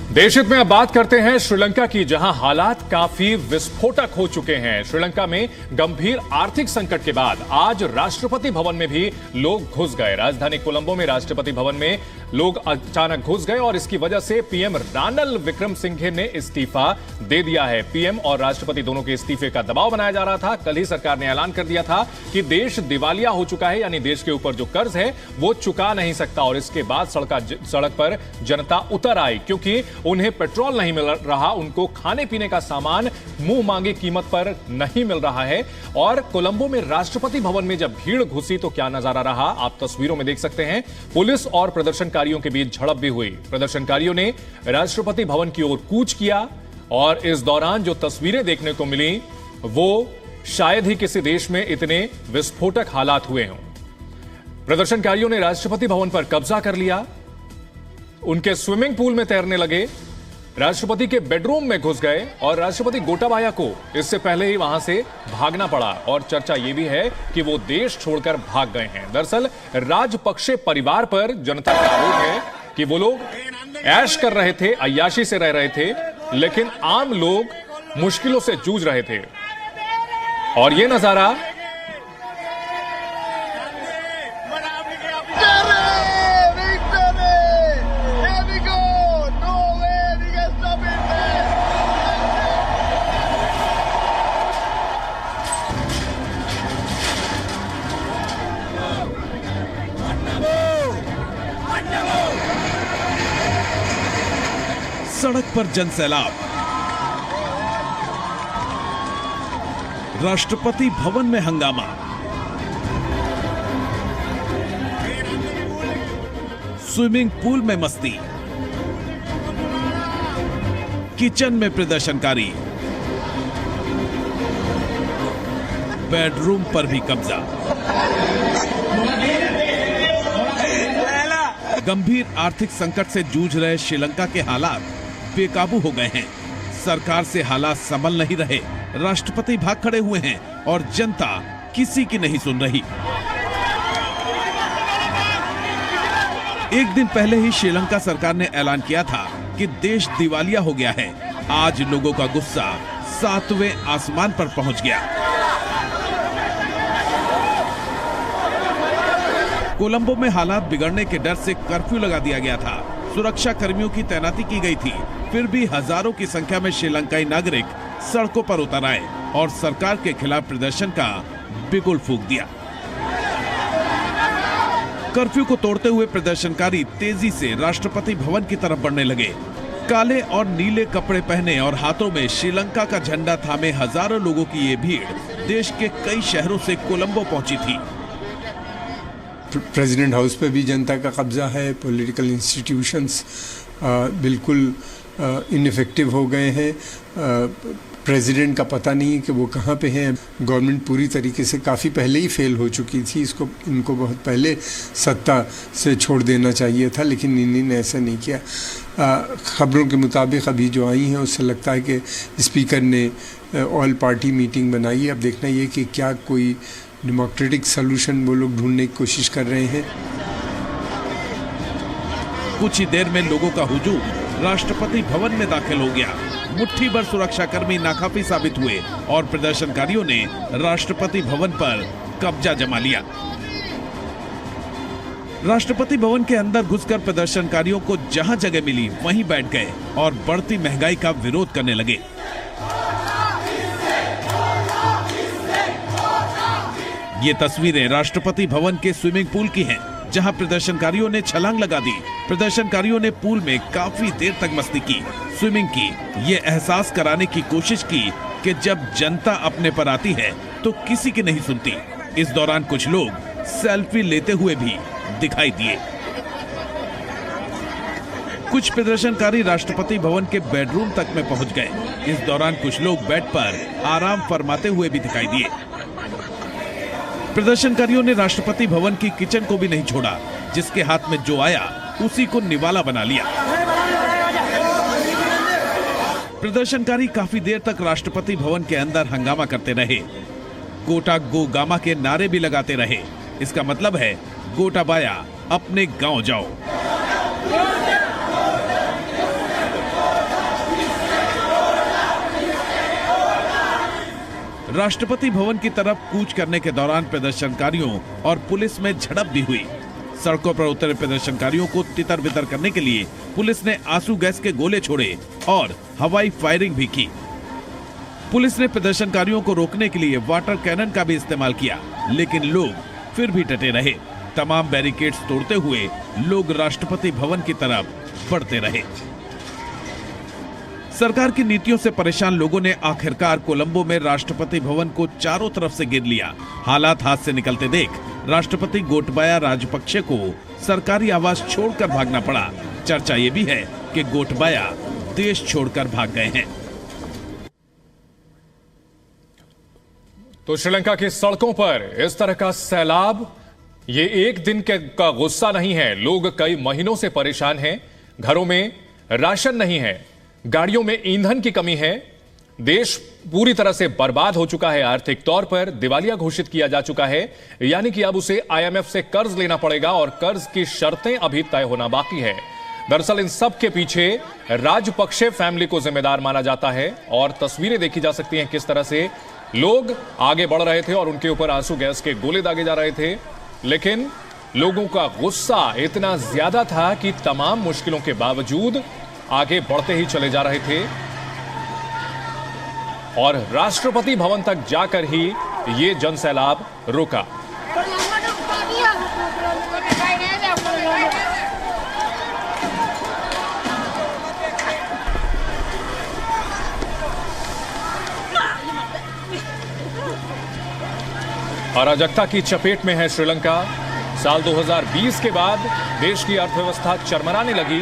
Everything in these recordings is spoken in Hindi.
देशहित में अब बात करते हैं श्रीलंका की, जहां हालात काफी विस्फोटक हो चुके हैं। श्रीलंका में गंभीर आर्थिक संकट के बाद आज राष्ट्रपति भवन में भी लोग घुस गए। राजधानी कोलंबो में राष्ट्रपति भवन में लोग अचानक घुस गए और इसकी वजह से पीएम रानिल विक्रमसिंघे ने इस्तीफा दे दिया है। पीएम और राष्ट्रपति दोनों के इस्तीफे का दबाव बनाया जा रहा था। कल ही सरकार ने ऐलान कर दिया था कि देश दिवालिया हो चुका है, यानी देश के ऊपर जो कर्ज है वो चुका नहीं सकता। और इसके बाद सड़क पर जनता उतर आई क्योंकि उन्हें पेट्रोल नहीं मिल रहा, उनको खाने पीने का सामान मुंह मांगी कीमत पर नहीं मिल रहा है। और कोलंबो में राष्ट्रपति भवन में जब भीड़ घुसी तो क्या नजारा रहा, आप तस्वीरों में देख सकते हैं। पुलिस और प्रदर्शनकारियों के बीच झड़प भी हुई। प्रदर्शनकारियों ने राष्ट्रपति भवन की ओर कूच किया और इस दौरान जो तस्वीरें देखने को मिली वो शायद ही किसी देश में इतने विस्फोटक हालात हुए हों। प्रदर्शनकारियों ने राष्ट्रपति भवन पर कब्जा कर लिया, उनके स्विमिंग पूल में तैरने लगे, राष्ट्रपति के बेडरूम में घुस गए और राष्ट्रपति गोटाबाया को इससे पहले ही वहां से भागना पड़ा। और चर्चा यह भी है कि वो देश छोड़कर भाग गए हैं। दरअसल राजपक्षे परिवार पर जनता का आरोप है कि वो लोग ऐश कर रहे थे, अय्याशी से रह रहे थे, लेकिन आम लोग मुश्किलों से जूझ रहे थे। और ये नजारा सड़क पर जनसैलाब, राष्ट्रपति भवन में हंगामा, स्विमिंग पूल में मस्ती, किचन में प्रदर्शनकारी, बेडरूम पर भी कब्जा। गंभीर आर्थिक संकट से जूझ रहे श्रीलंका के हालात बेकाबू हो गए हैं। सरकार से हालात संभल नहीं रहे, राष्ट्रपति भाग खड़े हुए हैं और जनता किसी की नहीं सुन रही। एक दिन पहले ही श्रीलंका सरकार ने ऐलान किया था कि देश दिवालिया हो गया है। आज लोगों का गुस्सा 7वें आसमान पर पहुंच गया। कोलंबो में हालात बिगड़ने के डर से कर्फ्यू लगा दिया गया था। सुरक्षा कर्मियों की तैनाती की गई थी। फिर भी हजारों की संख्या में श्रीलंकाई नागरिक सड़कों पर उतर आए और सरकार के खिलाफ प्रदर्शन का बिगुल फूंक दिया। कर्फ्यू को तोड़ते हुए प्रदर्शनकारी तेजी से राष्ट्रपति भवन की तरफ बढ़ने लगे। काले और नीले कपड़े पहने और हाथों में श्रीलंका का झंडा थामे हजारों लोगों की ये भीड़ देश के कई शहरों से कोलंबो पहुंची थी। प्रेसिडेंट हाउस पे भी जनता का कब्जा है। पॉलिटिकल इंस्टीट्यूशंस बिल्कुल इनफेक्टिव हो गए हैं। प्रेसिडेंट का पता नहीं है कि वो कहाँ पे हैं। गवर्नमेंट पूरी तरीके से काफ़ी पहले ही फेल हो चुकी थी। इनको बहुत पहले सत्ता से छोड़ देना चाहिए था, लेकिन इन्होंने ऐसा नहीं किया। खबरों के मुताबिक अभी जो आई हैं उससे लगता है कि स्पीकर ने ऑल पार्टी मीटिंग बनाई है। अब देखना ये कि क्या कोई डेमोक्रेटिक सॉल्यूशन वो लोग ढूंढने की कोशिश कर रहे हैं। कुछ ही देर में लोगों का हुजूम राष्ट्रपति भवन में दाखिल हो गया। मुट्ठी भर सुरक्षाकर्मी नाकाफी साबित हुए और प्रदर्शनकारियों ने राष्ट्रपति भवन पर कब्जा जमा लिया। राष्ट्रपति भवन के अंदर घुसकर प्रदर्शनकारियों को जहां जगह मिली वहीं बैठ गए और बढ़ती महंगाई का विरोध करने लगे। ये तस्वीरें राष्ट्रपति भवन के स्विमिंग पूल की हैं, जहां प्रदर्शनकारियों ने छलांग लगा दी। प्रदर्शनकारियों ने पूल में काफी देर तक मस्ती की, स्विमिंग की। ये एहसास कराने की कोशिश की कि जब जनता अपने पर आती है तो किसी की नहीं सुनती। इस दौरान कुछ लोग सेल्फी लेते हुए भी दिखाई दिए। कुछ प्रदर्शनकारी राष्ट्रपति भवन के बेडरूम तक में पहुंच गए। इस दौरान कुछ लोग बेड पर आराम फरमाते हुए भी दिखाई दिए। प्रदर्शनकारियों ने राष्ट्रपति भवन की किचन को भी नहीं छोड़ा। जिसके हाथ में जो आया उसी को निवाला बना लिया। प्रदर्शनकारी काफी देर तक राष्ट्रपति भवन के अंदर हंगामा करते रहे। गोटा गो गामा के नारे भी लगाते रहे। इसका मतलब है गोटाबाया अपने गांव जाओ। राष्ट्रपति भवन की तरफ कूच करने के दौरान प्रदर्शनकारियों और पुलिस में झड़प भी हुई। सड़कों पर उतरे प्रदर्शनकारियों को तितर बितर करने के लिए पुलिस ने आंसू गैस के गोले छोड़े और हवाई फायरिंग भी की। पुलिस ने प्रदर्शनकारियों को रोकने के लिए वाटर कैनन का भी इस्तेमाल किया, लेकिन लोग फिर भी डटे रहे। तमाम बैरिकेड्स तोड़ते हुए लोग राष्ट्रपति भवन की तरफ बढ़ते रहे। सरकार की नीतियों से परेशान लोगों ने आखिरकार कोलंबो में राष्ट्रपति भवन को चारों तरफ से घेर लिया। हालात हाथ से निकलते देख राष्ट्रपति गोटबाया राजपक्षे को सरकारी आवास छोड़कर भागना पड़ा। चर्चा ये भी है कि गोटबाया देश छोड़कर भाग गए हैं। तो श्रीलंका की सड़कों पर इस तरह का सैलाब ये एक दिन का गुस्सा नहीं है। लोग कई महीनों से परेशान हैं। घरों में राशन नहीं है, गाड़ियों में ईंधन की कमी है। देश पूरी तरह से बर्बाद हो चुका है। आर्थिक तौर पर दिवालिया घोषित किया जा चुका है, यानी कि अब उसे IMF से कर्ज लेना पड़ेगा और कर्ज की शर्तें अभी तय होना बाकी है। दरअसल इन सब के पीछे राजपक्षे फैमिली को जिम्मेदार माना जाता है और तस्वीरें देखी जा सकती हैं किस तरह से लोग आगे बढ़ रहे थे और उनके ऊपर आंसू गैस के गोले दागे जा रहे थे। लेकिन लोगों का गुस्सा इतना ज्यादा था कि तमाम मुश्किलों के बावजूद आगे बढ़ते ही चले जा रहे थे और राष्ट्रपति भवन तक जाकर ही ये जनसैलाब रुका। अराजकता की चपेट में है श्रीलंका। साल 2020 के बाद देश की अर्थव्यवस्था चरमराने लगी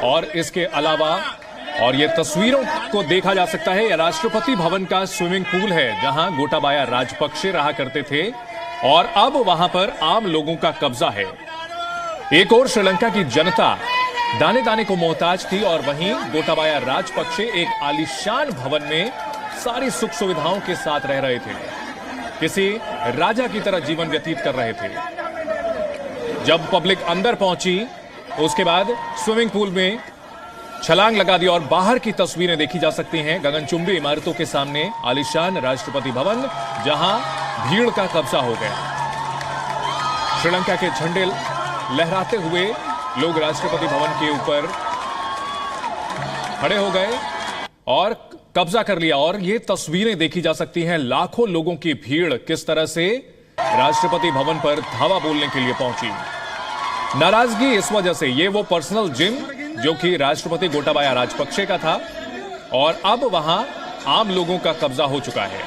और इसके अलावा और ये तस्वीरों को देखा जा सकता है, यह राष्ट्रपति भवन का स्विमिंग पूल है जहां गोटाबाया राजपक्षे रहा करते थे और अब वहां पर आम लोगों का कब्जा है। एक और श्रीलंका की जनता दाने दाने को मोहताज थी और वहीं गोटाबाया राजपक्षे एक आलीशान भवन में सारी सुख सुविधाओं के साथ रह रहे थे, किसी राजा की तरह जीवन व्यतीत कर रहे थे। जब पब्लिक अंदर पहुंची उसके बाद स्विमिंग पूल में छलांग लगा दी और बाहर की तस्वीरें देखी जा सकती हैं गगनचुंबी इमारतों के सामने आलीशान राष्ट्रपति भवन जहां भीड़ का कब्जा हो गया। श्रीलंका के झंडे लहराते हुए लोग राष्ट्रपति भवन के ऊपर खड़े हो गए और कब्जा कर लिया और ये तस्वीरें देखी जा सकती हैं लाखों लोगों की भीड़ किस तरह से राष्ट्रपति भवन पर धावा बोलने के लिए पहुंची। नाराजगी इस वजह से ये वो पर्सनल जिम जो कि राष्ट्रपति गोटाबाया राजपक्षे का था और अब वहां आम लोगों का कब्जा हो चुका है।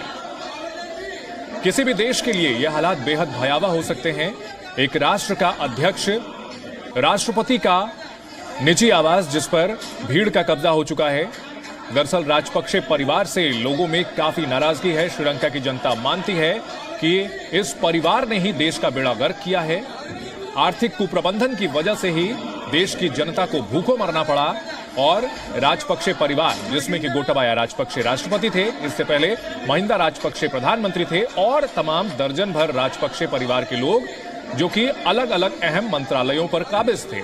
किसी भी देश के लिए यह हालात बेहद भयावह हो सकते हैं। एक राष्ट्र का अध्यक्ष, राष्ट्रपति का निजी आवास जिस पर भीड़ का कब्जा हो चुका है। दरअसल राजपक्षे परिवार से लोगों में काफी नाराजगी है। श्रीलंका की जनता मानती है कि इस परिवार ने ही देश का बेड़ा गर्क किया है। आर्थिक कुप्रबंधन की वजह से ही देश की जनता को भूखों मरना पड़ा और राजपक्षे परिवार जिसमें कि गोटाबाया राजपक्षे राष्ट्रपति थे, इससे पहले महिंदा राजपक्षे प्रधानमंत्री थे और तमाम दर्जन भर राजपक्षे परिवार के लोग जो कि अलग अलग अहम मंत्रालयों पर काबिज थे।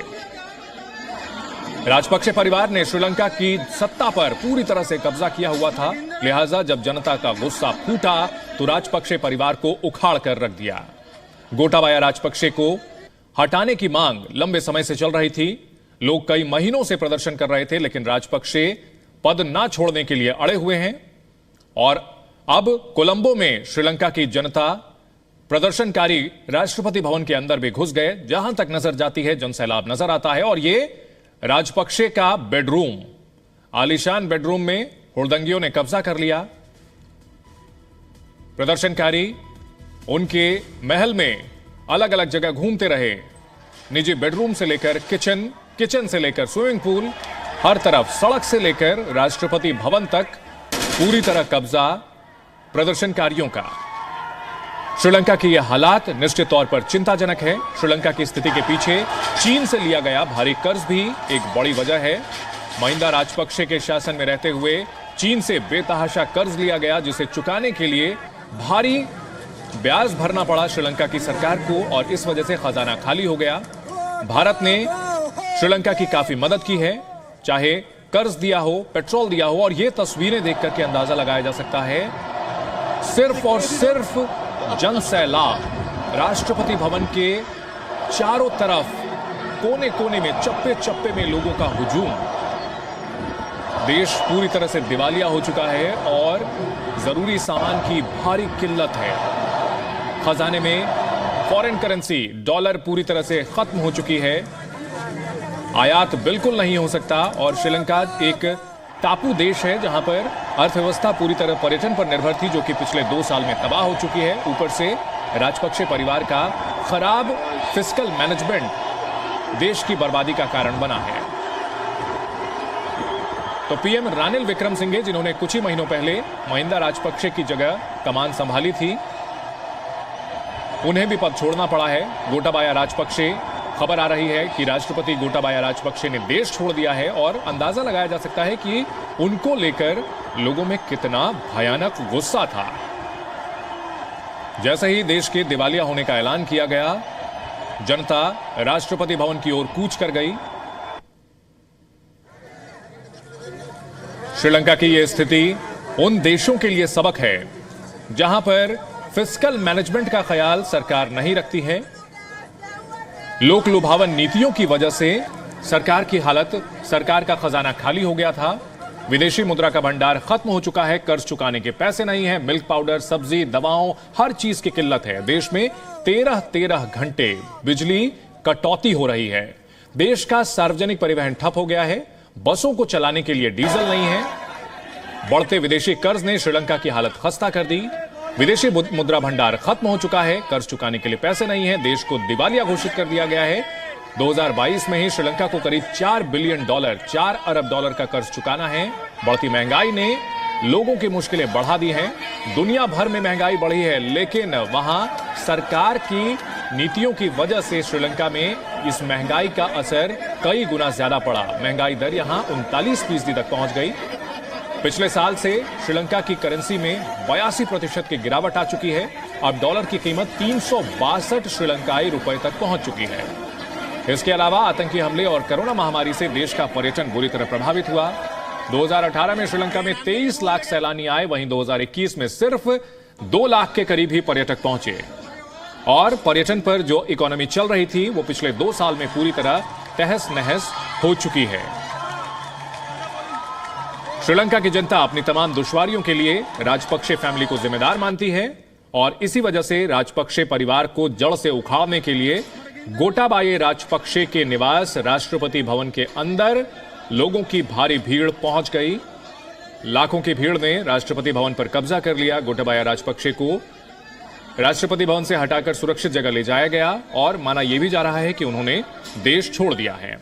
राजपक्षे परिवार ने श्रीलंका की सत्ता पर पूरी तरह से कब्जा किया हुआ था, लिहाजा जब जनता का गुस्सा फूटा तो राजपक्षे परिवार को उखाड़ कर रख दिया। गोटाबाया राजपक्षे को हटाने की मांग लंबे समय से चल रही थी। लोग कई महीनों से प्रदर्शन कर रहे थे, लेकिन राजपक्षे पद ना छोड़ने के लिए अड़े हुए हैं और अब कोलंबो में श्रीलंका की जनता, प्रदर्शनकारी राष्ट्रपति भवन के अंदर भी घुस गए। जहां तक नजर जाती है जनसैलाब नजर आता है और ये राजपक्षे का बेडरूम, आलीशान बेडरूम में हुड़दंगियों ने कब्जा कर लिया। प्रदर्शनकारी उनके महल में अलग अलग जगह घूमते रहे। निजी बेडरूम से लेकर किचन से लेकर स्विमिंग पूल, हर तरफ सड़क से लेकर राष्ट्रपति भवन तक पूरी तरह कब्जा प्रदर्शनकारियों का। श्रीलंका की यह हालात निश्चित तौर पर चिंताजनक है। श्रीलंका की स्थिति के पीछे चीन से लिया गया भारी कर्ज भी एक बड़ी वजह है। महिंदा राजपक्षे के शासन में रहते हुए चीन से बेतहाशा कर्ज लिया गया, जिसे चुकाने के लिए भारी ब्याज भरना पड़ा श्रीलंका की सरकार को और इस वजह से खजाना खाली हो गया। भारत ने श्रीलंका की काफी मदद की है, चाहे कर्ज दिया हो, पेट्रोल दिया हो और ये तस्वीरें देख करके अंदाजा लगाया जा सकता है सिर्फ और सिर्फ जन सैलाब राष्ट्रपति भवन के चारों तरफ कोने कोने में चप्पे चप्पे में लोगों का हुजूम। देश पूरी तरह से दिवालिया हो चुका है और जरूरी सामान की भारी किल्लत है। खजाने में फॉरेन करेंसी डॉलर पूरी तरह से खत्म हो चुकी है। आयात बिल्कुल नहीं हो सकता और श्रीलंका एक टापू देश है जहां पर अर्थव्यवस्था पूरी तरह पर्यटन पर निर्भर थी, जो कि पिछले 2 साल में तबाह हो चुकी है। ऊपर से राजपक्षे परिवार का खराब फिस्कल मैनेजमेंट देश की बर्बादी का कारण बना है। तो पीएम रानिल विक्रमसिंघे, जिन्होंने कुछ ही महीनों पहले महिंदा राजपक्षे की जगह कमान संभाली थी, उन्हें भी पद छोड़ना पड़ा है। गोटाबाया राजपक्षे, खबर आ रही है कि राष्ट्रपति गोटाबाया राजपक्षे ने देश छोड़ दिया है और अंदाजा लगाया जा सकता है कि उनको लेकर लोगों में कितना भयानक गुस्सा था। जैसे ही देश के दिवालिया होने का ऐलान किया गया, जनता राष्ट्रपति भवन की ओर कूच कर गई। श्रीलंका की यह स्थिति उन देशों के लिए सबक है जहां पर फिस्कल मैनेजमेंट का ख्याल सरकार नहीं रखती है। लोक लुभावन नीतियों की वजह से सरकार की हालत, सरकार का खजाना खाली हो गया था। विदेशी मुद्रा का भंडार खत्म हो चुका है, कर्ज चुकाने के पैसे नहीं है, मिल्क पाउडर, सब्जी, दवाओं, हर चीज की किल्लत है। देश में 13 घंटे बिजली कटौती हो रही है। देश का सार्वजनिक परिवहन ठप हो गया है, बसों को चलाने के लिए डीजल नहीं है। बढ़ते विदेशी कर्ज ने श्रीलंका की हालत खस्ता कर दी। विदेशी मुद्रा भंडार खत्म हो चुका है, कर्ज चुकाने के लिए पैसे नहीं है, देश को दिवालिया घोषित कर दिया गया है। 2022 में ही श्रीलंका को करीब $4 बिलियन, 4 अरब डॉलर का कर्ज चुकाना है। बढ़ती महंगाई ने लोगों की मुश्किलें बढ़ा दी हैं। दुनिया भर में महंगाई बढ़ी है, लेकिन वहां सरकार की नीतियों की वजह से श्रीलंका में इस महंगाई का असर कई गुना ज्यादा पड़ा। महंगाई दर यहां 39% तक पहुंच गई। पिछले साल से श्रीलंका की करेंसी में 82% की गिरावट आ चुकी है। अब डॉलर की कीमत 362 श्रीलंकाई रुपए तक पहुंच चुकी है। इसके अलावा आतंकी हमले और कोरोना महामारी से देश का पर्यटन बुरी तरह प्रभावित हुआ। 2018 में श्रीलंका में 23 लाख सैलानी आए, वहीं 2021 में सिर्फ 2 लाख के करीब ही पर्यटक पहुंचे। और पर्यटन पर जो इकोनॉमी चल रही थी वो पिछले 2 साल में पूरी तरह तहस नहस हो चुकी है। श्रीलंका की जनता अपनी तमाम दुश्वारियों के लिए राजपक्षे फैमिली को जिम्मेदार मानती है और इसी वजह से राजपक्षे परिवार को जड़ से उखाड़ने के लिए गोटाबाये राजपक्षे के निवास राष्ट्रपति भवन के अंदर लोगों की भारी भीड़ पहुंच गई। लाखों की भीड़ ने राष्ट्रपति भवन पर कब्जा कर लिया। गोटाबाया राजपक्षे को राष्ट्रपति भवन से हटाकर सुरक्षित जगह ले जाया गया और माना यह भी जा रहा है कि उन्होंने देश छोड़ दिया है।